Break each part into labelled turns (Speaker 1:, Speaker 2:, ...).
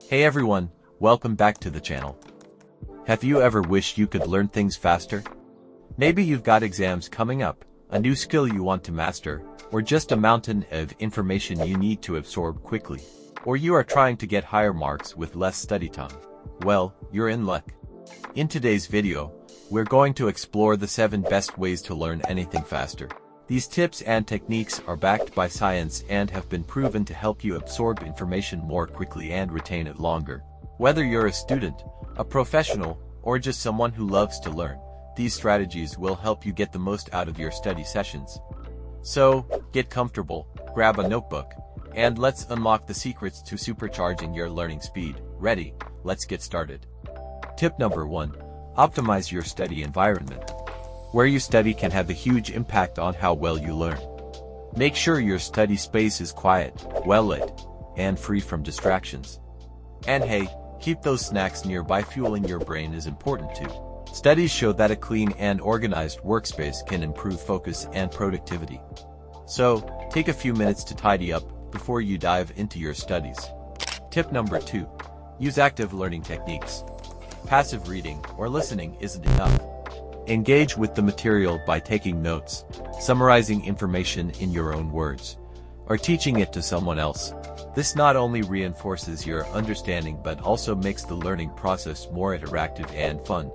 Speaker 1: Hey everyone, welcome back to the channel. Have you ever wished you could learn things faster? Maybe you've got exams coming up, a new skill you want to master, or just a mountain of information you need to absorb quickly. Or you are trying to get higher marks with less study time. Well, you're in luck. In today's video, we're going to explore the 7 best ways to learn anything faster. These tips and techniques are backed by science and have been proven to help you absorb information more quickly and retain it longer. Whether you're a student, a professional, or just someone who loves to learn, these strategies will help you get the most out of your study sessions. So, get comfortable, grab a notebook, and let's unlock the secrets to supercharging your learning speed. Ready? Let's get started. Tip number 1. Optimize your study environment. Where you study can have a huge impact on how well you learn. Make sure your study space is quiet, well-lit, and free from distractions. And hey, keep those snacks nearby. Fueling your brain is important too. Studies show that a clean and organized workspace can improve focus and productivity. So, take a few minutes to tidy up before you dive into your studies. Tip number 2. Use active learning techniques. Passive reading or listening isn't enough. Engage with the material by taking notes, summarizing information in your own words, or teaching it to someone else. This not only reinforces your understanding but also makes the learning process more interactive and fun.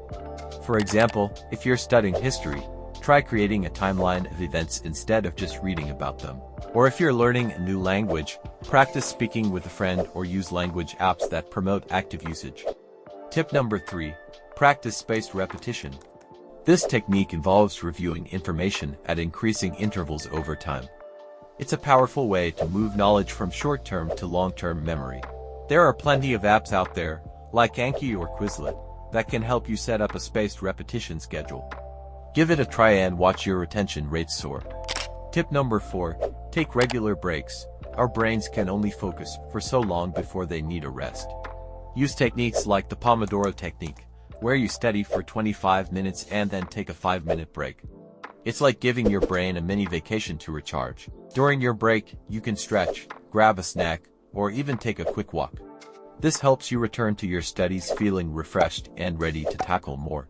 Speaker 1: For example, if you're studying history, try creating a timeline of events instead of just reading about them. Or if you're learning a new language, practice speaking with a friend or use language apps that promote active usage. Tip number 3. Practice spaced repetition. This technique involves reviewing information at increasing intervals over time. It's a powerful way to move knowledge from short-term to long-term memory. There are plenty of apps out there, like Anki or Quizlet, that can help you set up a spaced repetition schedule. Give it a try and watch your retention rates soar. Tip number 4. Take regular breaks. Our brains can only focus for so long before they need a rest. Use techniques like the Pomodoro technique, where you study for 25 minutes and then take a 5-minute break. It's like giving your brain a mini vacation to recharge. During your break, you can stretch, grab a snack, or even take a quick walk. This helps you return to your studies feeling refreshed and ready to tackle more.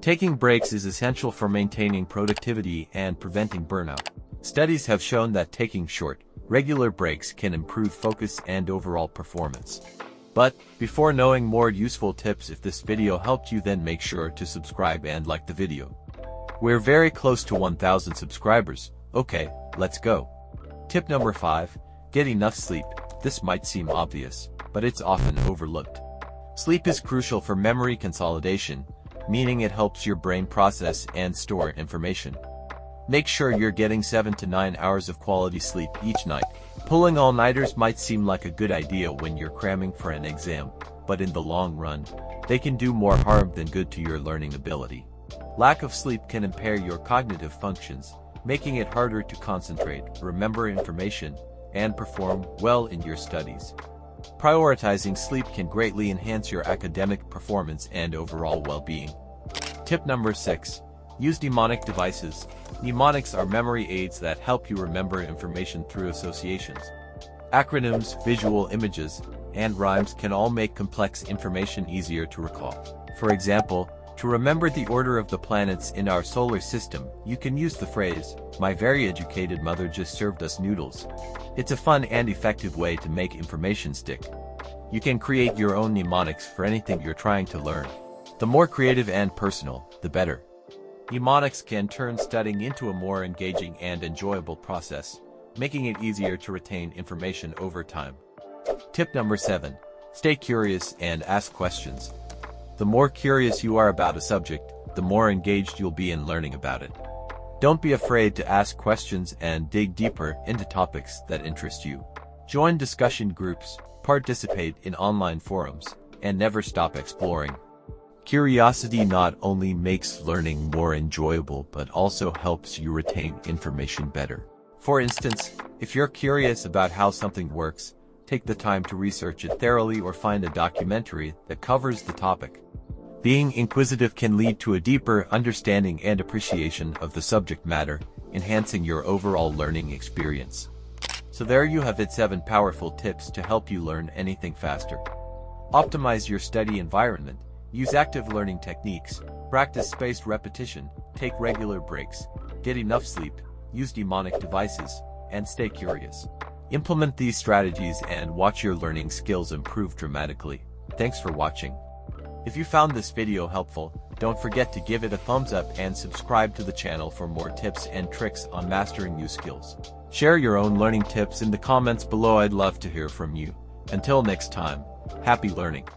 Speaker 1: Taking breaks is essential for maintaining productivity and preventing burnout. Studies have shown that taking short, regular breaks can improve focus and overall performance. But, before knowing more useful tips, if this video helped you, then make sure to subscribe and like the video. We're very close to 1,000 subscribers. Okay, let's go. Tip number 5. Get enough sleep. This might seem obvious, but it's often overlooked. Sleep is crucial for memory consolidation, meaning it helps your brain process and store information. Make sure you're getting 7 to 9 hours of quality sleep each night. Pulling all-nighters might seem like a good idea when you're cramming for an exam, but in the long run, they can do more harm than good to your learning ability. Lack of sleep can impair your cognitive functions, making it harder to concentrate, remember information, and perform well in your studies. Prioritizing sleep can greatly enhance your academic performance and overall well-being. Tip number 6. Use mnemonic devices. Mnemonics are memory aids that help you remember information through associations. Acronyms, visual images, and rhymes can all make complex information easier to recall. For example, to remember the order of the planets in our solar system, you can use the phrase, "My very educated mother just served us noodles." It's a fun and effective way to make information stick. You can create your own mnemonics for anything you're trying to learn. The more creative and personal, the better. Mnemonics can turn studying into a more engaging and enjoyable process, making it easier to retain information over time. Tip number 7. Stay curious and ask questions. The more curious you are about a subject, the more engaged you'll be in learning about it. Don't be afraid to ask questions and dig deeper into topics that interest you. Join discussion groups, participate in online forums, and never stop exploring. Curiosity not only makes learning more enjoyable but also helps you retain information better. For instance, if you're curious about how something works, take the time to research it thoroughly or find a documentary that covers the topic. Being inquisitive can lead to a deeper understanding and appreciation of the subject matter, enhancing your overall learning experience. So there you have it, 7 powerful tips to help you learn anything faster. Optimize your study environment, use active learning techniques, practice spaced repetition, take regular breaks, get enough sleep, use mnemonic devices, and stay curious. Implement these strategies and watch your learning skills improve dramatically. Thanks for watching. If you found this video helpful, don't forget to give it a thumbs up and subscribe to the channel for more tips and tricks on mastering new skills. Share your own learning tips in the comments below. I'd love to hear from you. Until next time, happy learning.